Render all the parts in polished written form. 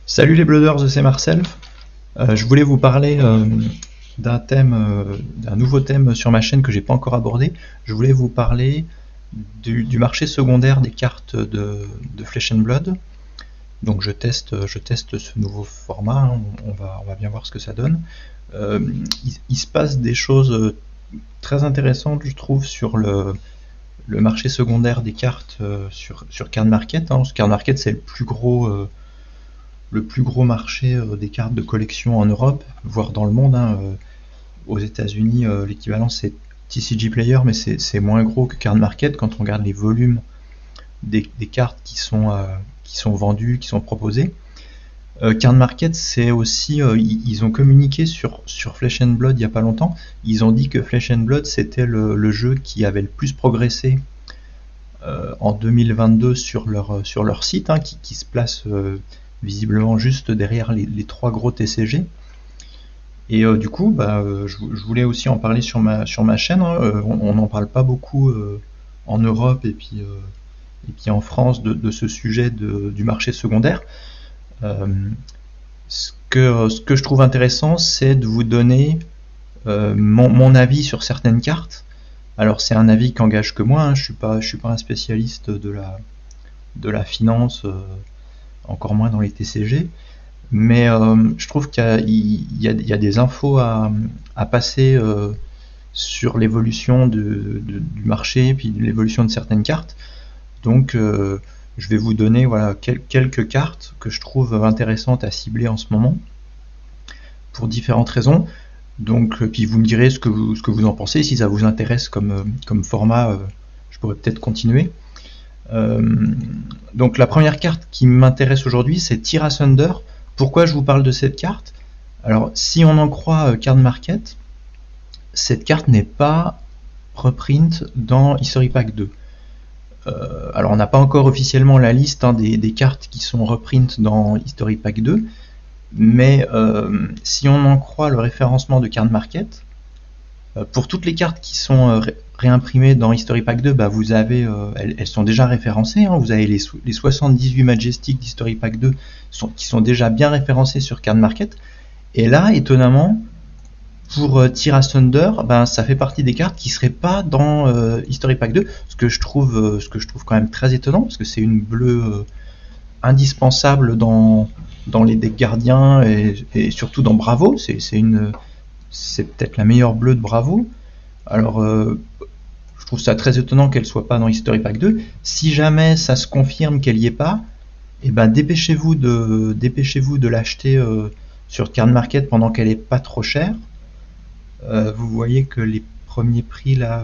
Salut les Blooders, c'est Marcel. Je voulais vous parler d'un nouveau thème sur ma chaîne que j'ai pas encore abordé. Je voulais vous parler du marché secondaire des cartes de Flesh and Blood. Donc je teste ce nouveau format, hein. On va bien voir ce que ça donne. Il se passe des choses très intéressantes, je trouve, sur le marché secondaire des cartes sur Card Market, hein. Card Market, c'est le plus gros marché des cartes de collection en Europe, voire dans le monde, hein. Aux États-Unis, l'équivalent c'est TCG Player, mais c'est moins gros que Card Market quand on regarde les volumes des cartes qui sont vendues, qui sont proposées. Card Market, c'est aussi, ils ont communiqué sur Flesh and Blood il n'y a pas longtemps. Ils ont dit que Flesh and Blood c'était le jeu qui avait le plus progressé en 2022 sur leur site, hein, qui se place visiblement juste derrière les trois gros TCG. Et du coup, je voulais aussi en parler sur ma chaîne, hein. On n'en parle pas beaucoup en Europe et puis en France de ce sujet du marché secondaire. Ce que je trouve intéressant, c'est de vous donner mon avis sur certaines cartes. Alors c'est un avis qui engage que moi, hein. Je suis pas un spécialiste de la finance, encore moins dans les TCG, mais je trouve qu'il y a des infos à passer sur l'évolution du marché, puis l'évolution de certaines cartes. Donc je vais vous donner quelques cartes que je trouve intéressantes à cibler en ce moment, pour différentes raisons. Donc puis vous me direz ce que vous en pensez, si ça vous intéresse comme format, je pourrais peut-être continuer. Donc la première carte qui m'intéresse aujourd'hui, c'est Tear Asunder. Pourquoi je vous parle de cette carte? Alors si on en croit Card Market, cette carte n'est pas reprint dans History Pack 2. Alors on n'a pas encore officiellement la liste, hein, des cartes qui sont reprint dans History Pack 2, mais si on en croit le référencement de Card Market, pour toutes les cartes qui sont réimprimées dans History Pack 2, vous avez, elles sont déjà référencées, hein. Vous avez les 78 Majestic d'History Pack 2 qui sont déjà bien référencés sur Card Market. Et là, étonnamment, pour Tear Asunder, ça fait partie des cartes qui seraient pas dans History Pack 2, ce que je trouve quand même très étonnant, parce que c'est une bleue indispensable dans les decks gardiens et surtout dans Bravo. C'est peut-être la meilleure bleue de Bravo. Alors je trouve ça très étonnant qu'elle soit pas dans History Pack 2. Si jamais ça se confirme qu'elle y est pas, dépêchez-vous de l'acheter sur Card Market pendant qu'elle est pas trop chère. Vous voyez que les premiers prix là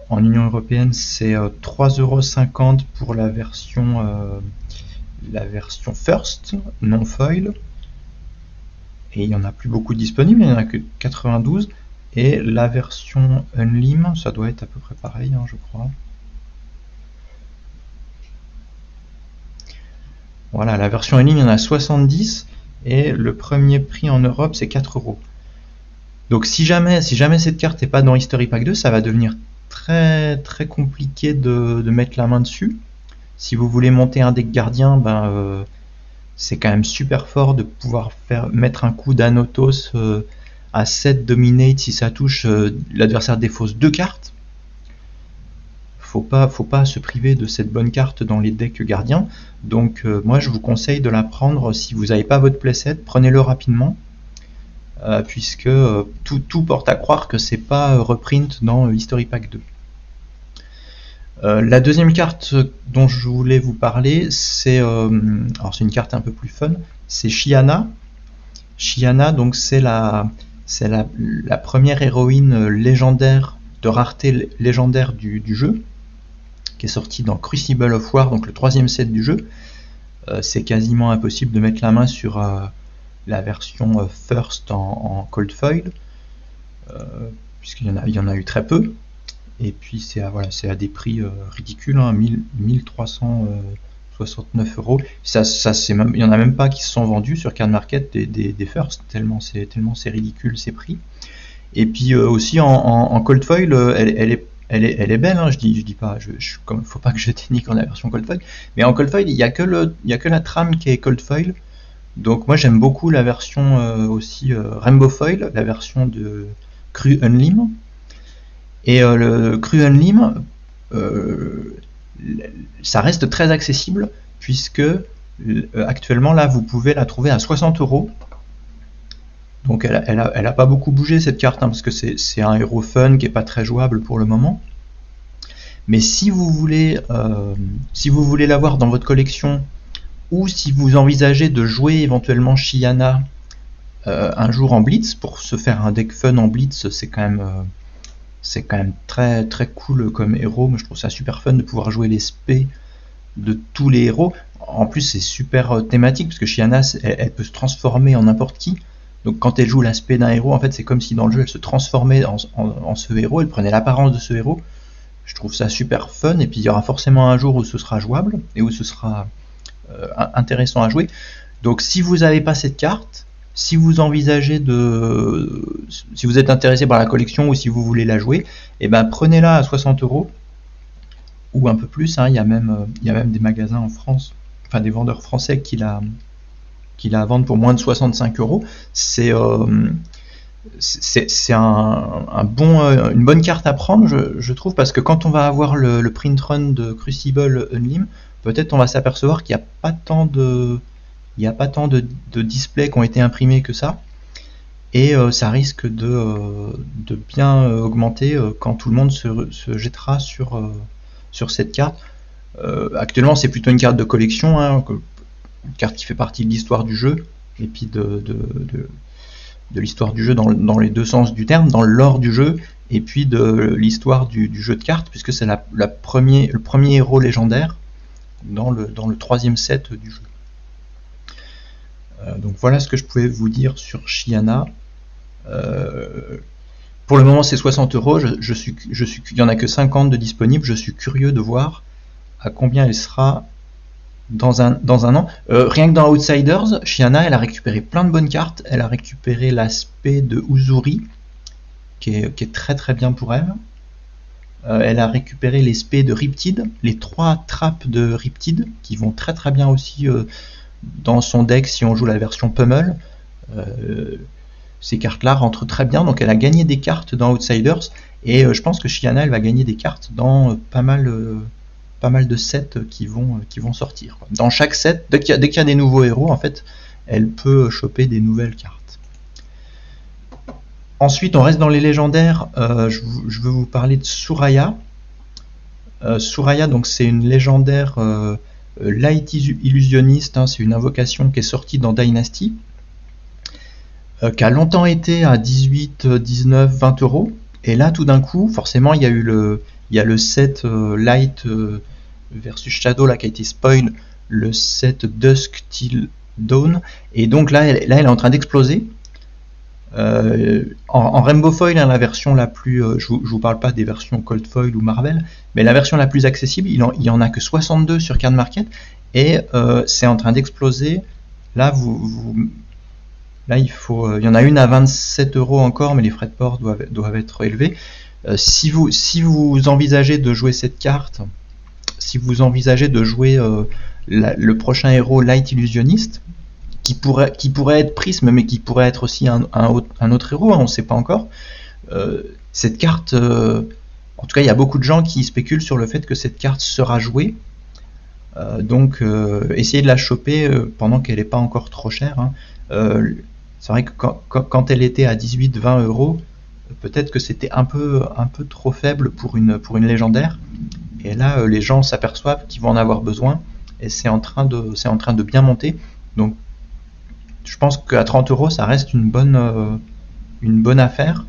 en Union Européenne, c'est 3,50€ pour la version First, non foil. Et il n'y en a plus beaucoup disponibles, il n'y en a que 92. Et la version Unlim, ça doit être à peu près pareil, hein, je crois. Voilà, la version Unlim, il y en a 70. Et le premier prix en Europe, c'est 4€. Donc si jamais cette carte n'est pas dans History Pack 2, ça va devenir très très compliqué de mettre la main dessus. Si vous voulez monter un deck gardien, c'est quand même super fort de pouvoir mettre un coup d'Anotos à 7 Dominate. Si ça touche, l'adversaire défausse 2 cartes. Faut pas se priver de cette bonne carte dans les decks gardiens. Donc moi je vous conseille de la prendre. Si vous n'avez pas votre playset, prenez-le rapidement, puisque tout porte à croire que c'est pas reprint dans History Pack 2. La deuxième carte dont je voulais vous parler, c'est une carte un peu plus fun, c'est Shyana. Shyana, donc c'est la première héroïne légendaire, de rareté légendaire du jeu, qui est sortie dans Crucible of War, donc le troisième set du jeu. C'est quasiment impossible de mettre la main sur la version First en Cold Foil, puisqu'il y en a eu très peu. Et puis c'est à des prix ridicules, hein, 1369€. Il y en a même pas qui se sont vendus sur Card Market des First, tellement c'est ridicule ces prix. Et puis aussi en Cold Foil, elle est elle est belle, hein, je dis pas, faut pas que je dénigre la version cold foil, mais en cold foil, il y a que la trame qui est cold foil. Donc moi j'aime beaucoup la version aussi Rainbow Foil, la version de Cru Unlim. Et le Cru Unlim, ça reste très accessible puisque actuellement là vous pouvez la trouver à 60 €. Donc elle a pas beaucoup bougé cette carte, hein, parce que c'est un héros fun qui est pas très jouable pour le moment. Mais si vous voulez l'avoir dans votre collection, ou si vous envisagez de jouer éventuellement Shyana un jour en Blitz, pour se faire un deck fun en Blitz, c'est quand même très très cool comme héros. Moi je trouve ça super fun de pouvoir jouer les spés de tous les héros. En plus c'est super thématique, parce que Shyana elle peut se transformer en n'importe qui. Donc quand elle joue l'aspect d'un héros, en fait c'est comme si dans le jeu elle se transformait en ce héros, elle prenait l'apparence de ce héros. Je trouve ça super fun, et puis il y aura forcément un jour où ce sera jouable, et où ce sera intéressant à jouer. Donc si vous n'avez pas cette carte, si vous envisagez si vous êtes intéressé par la collection, ou si vous voulez la jouer, et ben prenez-la à 60 € ou un peu plus, hein. Il y a même des magasins en France, enfin des vendeurs français qui la vendent pour moins de 65 €. C'est une bonne carte à prendre, je trouve, parce que quand on va avoir le print run de Crucible Unlim, peut-être on va s'apercevoir qu'il n'y a pas tant de displays qui ont été imprimés que ça, et ça risque de bien augmenter quand tout le monde se jettera sur cette carte. Actuellement c'est plutôt une carte de collection, hein, une carte qui fait partie de l'histoire du jeu, et puis de l'histoire du jeu dans les deux sens du terme, dans le lore du jeu, et puis de l'histoire du jeu de cartes, puisque c'est le premier héros légendaire dans le troisième set du jeu. Donc voilà ce que je pouvais vous dire sur Shyana. Pour le moment c'est 60 €, il n'y en a que 50 de disponibles, je suis curieux de voir à combien elle sera dans un an. Rien que dans Outsiders, Shyana elle a récupéré plein de bonnes cartes. Elle a récupéré l'aspect de Uzuri qui est très très bien pour elle. Elle a récupéré les spés de Riptide, les 3 trappes de Riptide qui vont très très bien aussi dans son deck si on joue la version Pummel. Ces cartes là rentrent très bien, donc elle a gagné des cartes dans Outsiders, et je pense que Shyana elle va gagner des cartes dans pas mal de sets qui vont sortir. Dans chaque set, dès qu'il y a des nouveaux héros, en fait, elle peut choper des nouvelles cartes. Ensuite, on reste dans les légendaires. Je veux vous parler de Suraya. Suraya, donc c'est une légendaire light illusionniste, hein, c'est une invocation qui est sortie dans Dynasty, qui a longtemps été à 18, 19, 20 €. Et là, tout d'un coup, forcément, il y a le set Light versus Shadow là, qui a été spoil, le set Dusk Till Dawn, et donc là elle est en train d'exploser. En Rainbow Foil, hein, la version la plus... je vous parle pas des versions Cold Foil ou Marvel, mais la version la plus accessible, il y en a que 62 sur Card Market, et c'est en train d'exploser. Là, là il y en a une à 27 € encore, mais les frais de port doivent être élevés. Si vous envisagez de jouer cette carte, si vous envisagez de jouer le prochain héros Light Illusionniste, qui pourrait être Prisme, mais qui pourrait être aussi un autre héros, hein, on ne sait pas encore, cette carte, en tout cas il y a beaucoup de gens qui spéculent sur le fait que cette carte sera jouée, donc essayez de la choper pendant qu'elle n'est pas encore trop chère, hein. C'est vrai que quand elle était à 18-20 €, peut-être que c'était un peu trop faible pour une légendaire, et là les gens s'aperçoivent qu'ils vont en avoir besoin, et c'est en train de bien monter. Donc je pense qu'à 30 € ça reste une bonne affaire.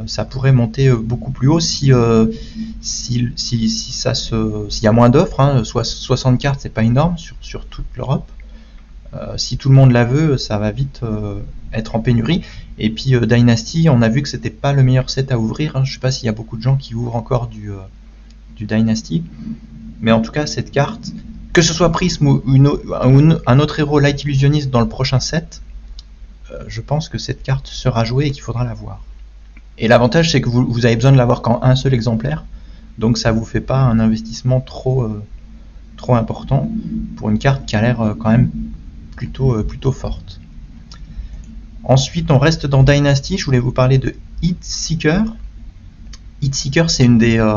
Ça pourrait monter beaucoup plus haut s'il y a moins d'offres, hein. 60 cartes c'est pas énorme sur toute l'Europe. Si tout le monde la veut, ça va vite être en pénurie. Et puis Dynasty, on a vu que c'était pas le meilleur set à ouvrir, hein. Je sais pas s'il y a beaucoup de gens qui ouvrent encore du Dynasty, mais en tout cas cette carte, que ce soit Prism ou un autre héros Light Illusionniste dans le prochain set, je pense que cette carte sera jouée et qu'il faudra la voir. Et l'avantage c'est que vous avez besoin de l'avoir qu'en un seul exemplaire, donc ça vous fait pas un investissement trop important pour une carte qui a l'air quand même plutôt forte. Ensuite, on reste dans Dynasty. Je voulais vous parler de Heatseeker. Heatseeker, c'est une des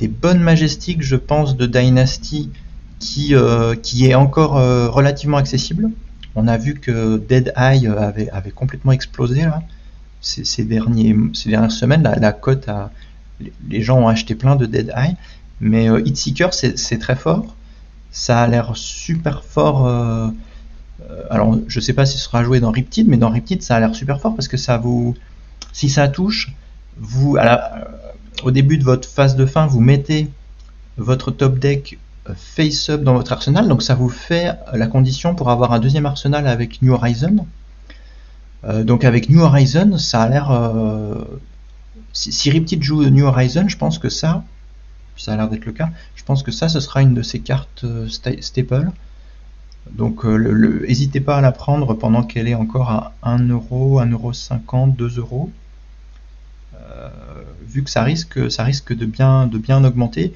bonnes Majestics, je pense, de Dynasty qui est encore relativement accessible. On a vu que Dead Eye avait complètement explosé là ces dernières semaines. La cote les gens ont acheté plein de Dead Eye, mais Heatseeker c'est très fort. Ça a l'air super fort. Alors je sais pas si ce sera joué dans Riptide, mais dans Riptide ça a l'air super fort parce que si ça touche, au début de votre phase de fin, vous mettez votre top deck face-up dans votre arsenal, donc ça vous fait la condition pour avoir un deuxième arsenal avec New Horizon. Donc avec New Horizon, ça a l'air... si Riptide joue New Horizon, je pense que ça a l'air d'être le cas, je pense que ça, ce sera une de ces cartes staple. Donc n'hésitez pas à la prendre pendant qu'elle est encore à 1€, 1,50€, 2€. Vu que ça risque de bien augmenter.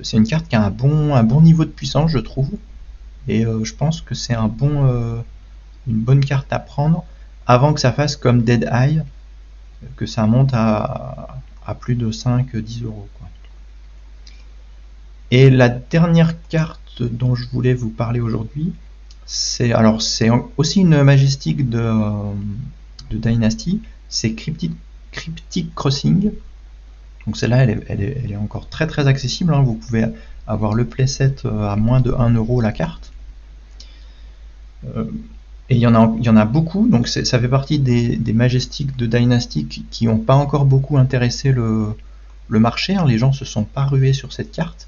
C'est une carte qui a un bon niveau de puissance, je trouve, et je pense que c'est une bonne carte à prendre avant que ça fasse comme Dead Eye, que ça monte à plus de 5-10€, quoi. Et la dernière carte dont je voulais vous parler aujourd'hui, c'est aussi une Majestic de Dynasty, c'est Cryptic Crossing. Donc celle-là, elle est encore très accessible, hein. Vous pouvez avoir le playset à moins de 1€ la carte. Et il y en a beaucoup, donc ça fait partie des Majestics de Dynasty qui n'ont pas encore beaucoup intéressé le marché, hein. Les gens se sont pas rués sur cette carte.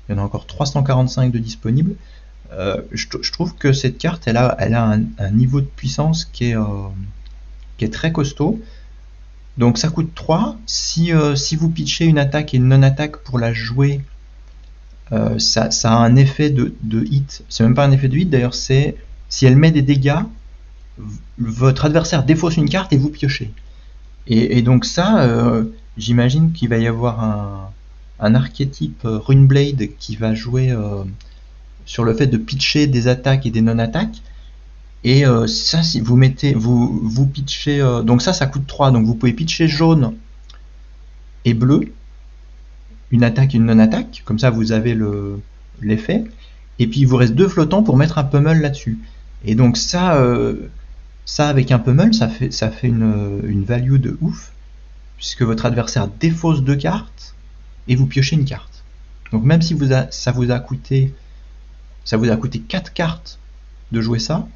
Il y en a encore 345 de disponibles. Je trouve que cette carte, elle a un niveau de puissance qui est très costaud. Donc ça coûte 3. Si vous pitchez une attaque et une non-attaque pour la jouer, ça a un effet de hit. C'est même pas un effet de hit d'ailleurs, c'est si elle met des dégâts, votre adversaire défausse une carte et vous piochez. Et donc ça, j'imagine qu'il va y avoir un archétype Runeblade qui va jouer sur le fait de pitcher des attaques et des non-attaques. Et ça, si vous pitchez, donc ça coûte 3, donc vous pouvez pitcher jaune et bleu, une attaque et une non-attaque, comme ça vous avez l'effet, et puis il vous reste 2 flottants pour mettre un pummel là-dessus. Et donc ça avec un pummel, ça fait une value de ouf, puisque votre adversaire défausse 2 cartes et vous piochez une carte. Donc même si ça vous a coûté 4 cartes de jouer ça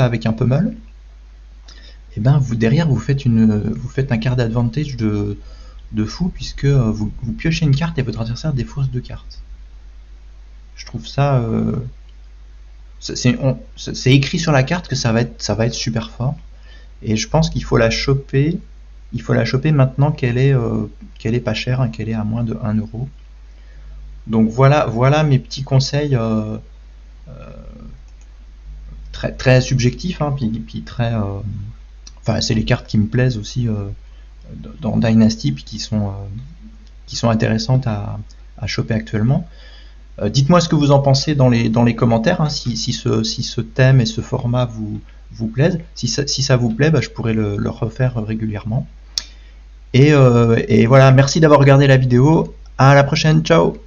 avec un pummel, et ben derrière vous faites un card advantage de fou, puisque vous piochez une carte et votre adversaire défausse 2 cartes. Je trouve ça c'est écrit sur la carte que ça va être super fort, et je pense qu'il faut la choper maintenant qu'elle est pas chère, hein, qu'elle est à moins de 1€. Donc voilà mes petits conseils très subjectifs, hein, puis très c'est les cartes qui me plaisent aussi dans Dynasty, puis qui sont intéressantes à choper actuellement. Dites-moi ce que vous en pensez dans les commentaires, hein, si ce thème et ce format vous plaisent. Si ça vous plaît, je pourrais le refaire régulièrement. Et voilà, merci d'avoir regardé la vidéo. À la prochaine, ciao.